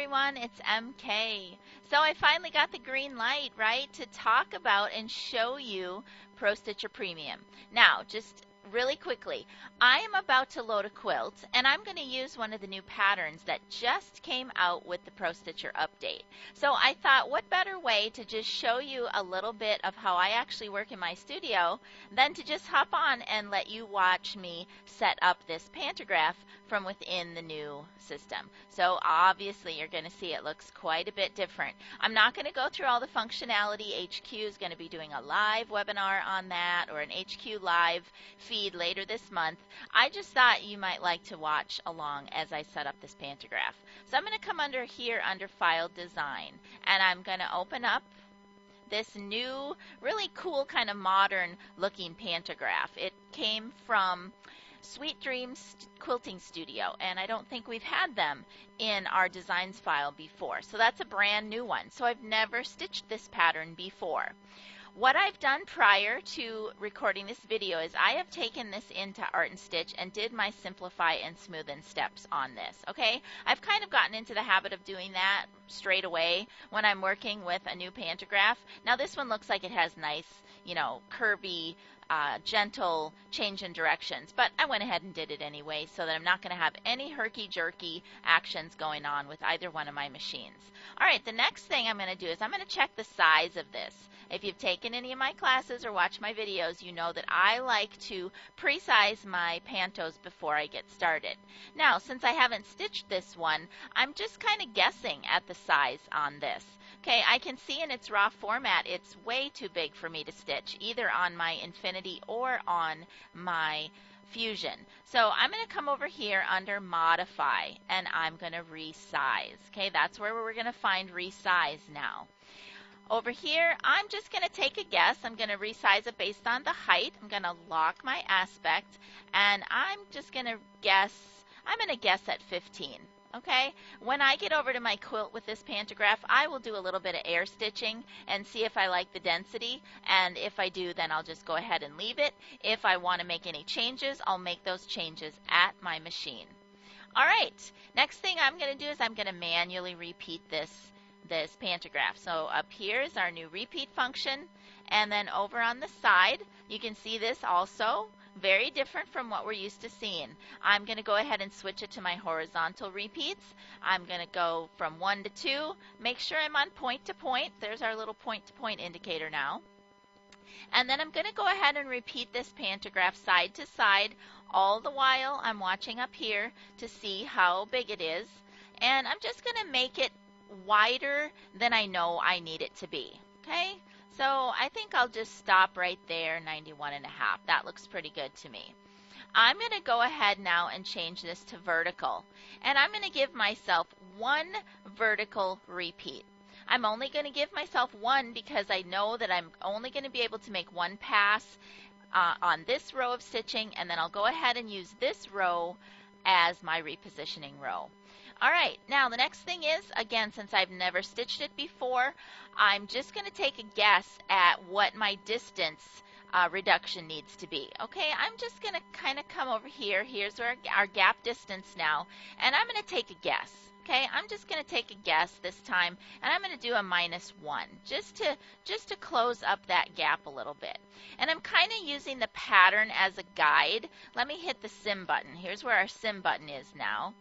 everyone, it's MK. So I finally got the green light, right, to talk about and show you Pro Stitcher Premium. Now, just really quickly, I am about to load a quilt, and I'm going to use one of the new patterns that just came out with the Pro Stitcher update. So I thought, what better way to just show you a little bit of how I actually work in my studio than to just hop on and let you watch me set up this pantograph from within the new system. So obviously you're going to see it looks quite a bit different. I'm not going to go through all the functionality. HQ is going to be doing a live webinar on that, or an HQ live feed later this month. I just thought you might like to watch along as I set up this pantograph. So I'm going to come under here under File Design, and I'm going to open up this new, really cool kind of modern looking pantograph. It came from Sweet Dreams Quilting Studio, and I don't think we've had them in our designs file before. So that's a brand new one. So I've never stitched this pattern before. What I've done prior to recording this video is I have taken this into Art and Stitch and did my simplify and smoothen steps on this, okay? I've kind of gotten into the habit of doing that straight away when I'm working with a new pantograph. Now this one looks like it has nice, you know, curvy, gentle change in directions, but I went ahead and did it anyway so that I'm not going to have any herky-jerky actions going on with either one of my machines. All right, the next thing I'm going to do is I'm going to check the size of this. If you've taken any of my classes or watched my videos, you know that I like to pre-size my Pantos before I get started. Now, since I haven't stitched this one, I'm just kind of guessing at the size on this. Okay, I can see in its raw format it's way too big for me to stitch, either on my Infinity or on my Fusion. So I'm going to come over here under Modify, and I'm going to resize. Okay, that's where we're going to find resize now. Over here, I'm just going to take a guess. I'm going to resize it based on the height. I'm going to lock my aspect, and I'm just going to guess, I'm going to guess at 15. Okay, when I get over to my quilt with this pantograph, I will do a little bit of air stitching and see if I like the density, and if I do, then I'll just go ahead and leave it. If I want to make any changes, I'll make those changes at my machine. All right, next thing I'm going to do is I'm going to manually repeat this pantograph. So up here is our new repeat function, and then over on the side, you can see this also. Very different from what we're used to seeing. I'm going to go ahead and switch it to my horizontal repeats. I'm going to go from 1 to 2. Make sure I'm on point to point. There's our little point to point indicator now. And then I'm going to go ahead and repeat this pantograph side to side. All the while I'm watching up here to see how big it is. And I'm just going to make it wider than I know I need it to be. Okay? So I think I'll just stop right there, 91.5. That looks pretty good to me. I'm going to go ahead now and change this to vertical. And I'm going to give myself one vertical repeat. I'm only going to give myself one because I know that I'm only going to be able to make one pass on this row of stitching, and then I'll go ahead and use this row as my repositioning row. All right, now the next thing is, again, since I've never stitched it before, I'm just going to take a guess at what my distance reduction needs to be. Okay, I'm just going to kind of come over here. Here's our gap distance now, and I'm going to take a guess. Okay, I'm just going to take a guess this time, and I'm going to do a -1 just to close up that gap a little bit. And I'm kind of using the pattern as a guide. Let me hit the sim button. Here's where our sim button is now.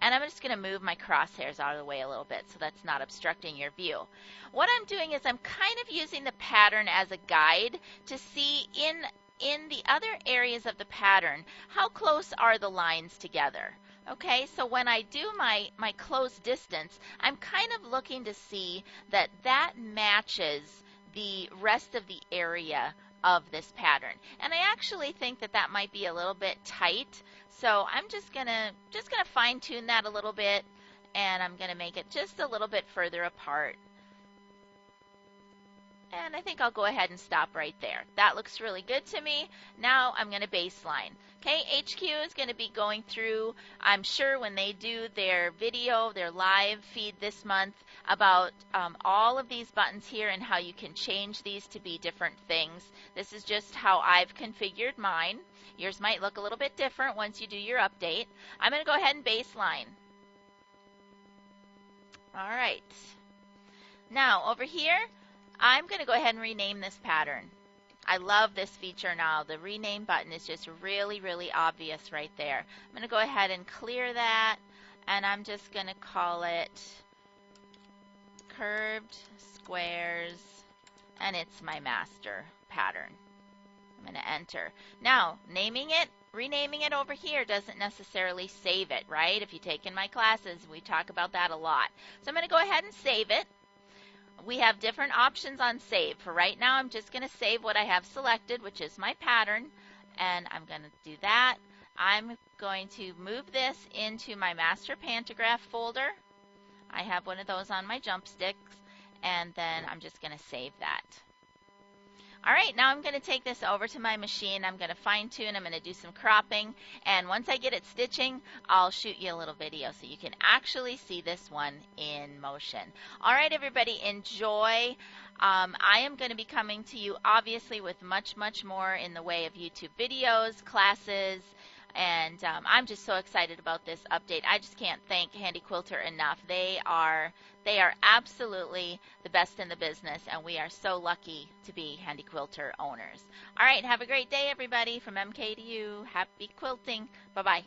And I'm just going to move my crosshairs out of the way a little bit so that's not obstructing your view. What I'm doing is I'm kind of using the pattern as a guide to see in the other areas of the pattern, how close are the lines together. Okay, so when I do my close distance, I'm kind of looking to see that that matches the rest of the area of this pattern. And I actually think that that might be a little bit tight. So I'm just gonna fine tune that a little bit, and I'm gonna make it just a little bit further apart. And I think I'll go ahead and stop right there. That looks really good to me. Now I'm going to baseline. Okay, HQ is going to be going through, I'm sure when they do their video, their live feed this month, about all of these buttons here and how you can change these to be different things. This is just how I've configured mine. Yours might look a little bit different once you do your update. I'm going to go ahead and baseline. All right. Now over here, I'm going to go ahead and rename this pattern. I love this feature now. The rename button is just really, really obvious right there. I'm going to go ahead and clear that, and I'm just going to call it curved squares, and it's my master pattern. I'm going to enter. Now, renaming it over here doesn't necessarily save it, right? If you take in my classes, we talk about that a lot. So I'm going to go ahead and save it. We have different options on save. For right now, I'm just going to save what I have selected, which is my pattern, and I'm going to do that. I'm going to move this into my master pantograph folder. I have one of those on my jump sticks, and then I'm just going to save that. All right, now I'm going to take this over to my machine. I'm going to fine tune. I'm going to do some cropping. And once I get it stitching, I'll shoot you a little video so you can actually see this one in motion. All right, everybody, enjoy. I am going to be coming to you, obviously, with much, much more in the way of YouTube videos, classes, and I'm just so excited about this update. I just can't thank Handy Quilter enough. They are absolutely the best in the business, and we are so lucky to be Handy Quilter owners. All right, have a great day, everybody. From MK to you, happy quilting. Bye-bye.